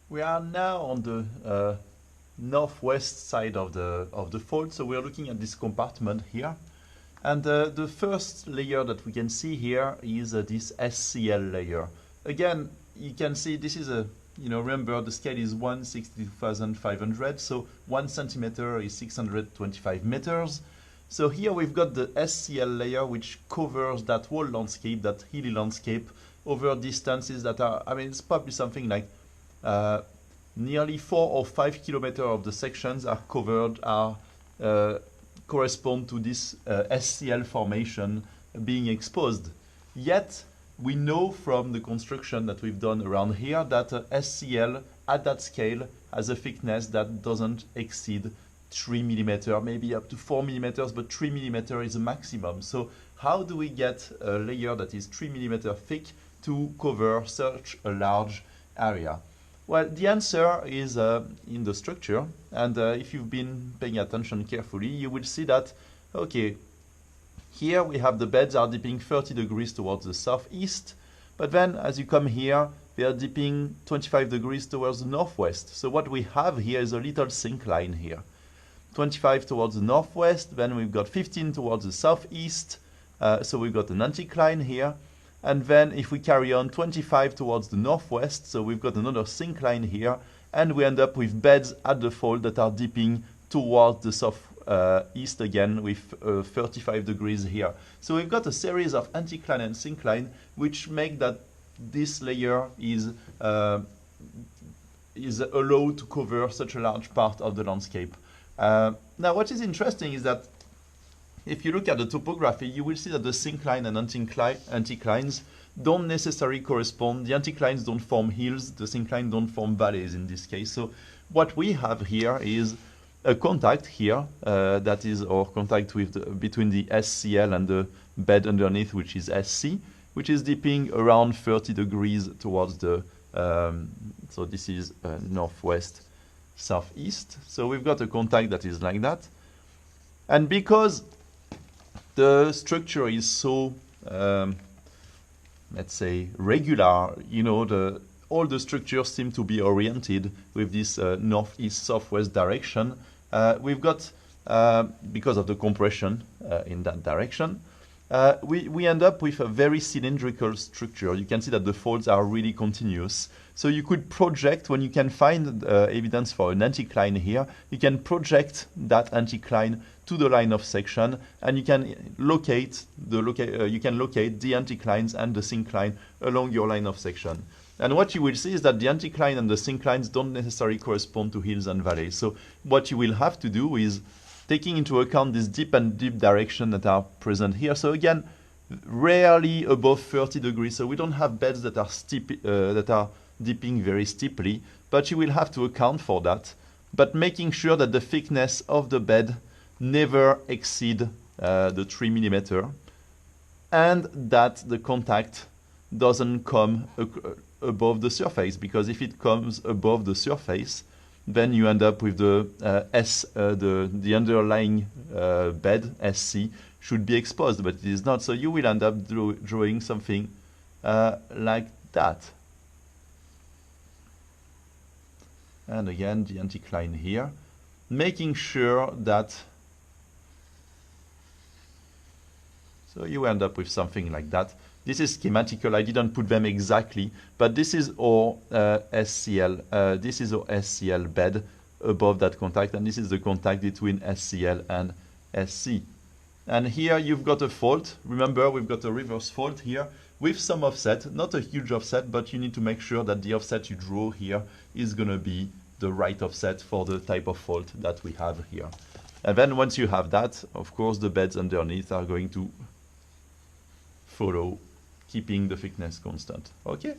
We are now on the northwest side of the fault, so we are looking at this compartment here. And the first layer that we can see here is this SCL layer. Again, you can see this is a, remember the scale is 1/62,500, so 1 centimeter is 625 meters. So here we've got the SCL layer, which covers that whole landscape, that hilly landscape, over distances that are, it's probably something like nearly 4 or 5 kilometers of the sections are covered, correspond to this SCL formation being exposed. Yet, we know from the construction that we've done around here that SCL at that scale has a thickness that doesn't exceed 3 millimeters, maybe up to 4 millimeters, but 3 millimeters is a maximum. So how do we get a layer that is 3 millimeters thick to cover such a large area? Well, the answer is in the structure, and if you've been paying attention carefully, you will see that, okay, here we have the beds are dipping 30 degrees towards the southeast, but then as you come here, they are dipping 25 degrees towards the northwest. So what we have here is a little syncline here. 25 towards the northwest, then we've got 15 towards the southeast, so we've got an anticline here. And then if we carry on 25 towards the northwest, so we've got another syncline here, and we end up with beds at the fault that are dipping towards the southeast again with 35 degrees here. So we've got a series of anticline and syncline which make that this layer is allowed to cover such a large part of the landscape. Now what is interesting is that if you look at the topography, you will see that the syncline and anticlines don't necessarily correspond. The anticlines don't form hills, the syncline don't form valleys in this case. So what we have here is a contact here, that is our contact with between the SCL and the bed underneath, which is SC, which is dipping around 30 degrees towards the, so this is northwest, southeast. So we've got a contact that is like that. And because the structure is so, let's say, regular, all the structures seem to be oriented with this northeast-southwest direction. We've got, because of the compression in that direction, we end up with a very cylindrical structure. You can see that the folds are really continuous. So you could project, when you can find evidence for an anticline here, you can project that anticline to the line of section, and you can locate the anticlines and the syncline along your line of section. And what you will see is that the anticline and the synclines don't necessarily correspond to hills and valleys. So what you will have to do is taking into account this dip and dip direction that are present here. So again, rarely above 30 degrees. So we don't have beds that are steep, that are dipping very steeply, but you will have to account for that. But making sure that the thickness of the bed never exceed the 3 millimeter, and that the contact doesn't come above the surface, because if it comes above the surface, then you end up with the the underlying bed SC should be exposed, but it is not. So you will end up drawing something like that. And again, the anticline here, making sure that, so you end up with something like that. This is schematical, I didn't put them exactly, but this is our SCL, this is our SCL bed above that contact, and this is the contact between SCL and SC. And here you've got a fault. Remember, we've got a reverse fault here with some offset, not a huge offset, but you need to make sure that the offset you draw here is going to be the right offset for the type of fault that we have here. And then once you have that, of course, the beds underneath are going to follow, keeping the thickness constant. Okay?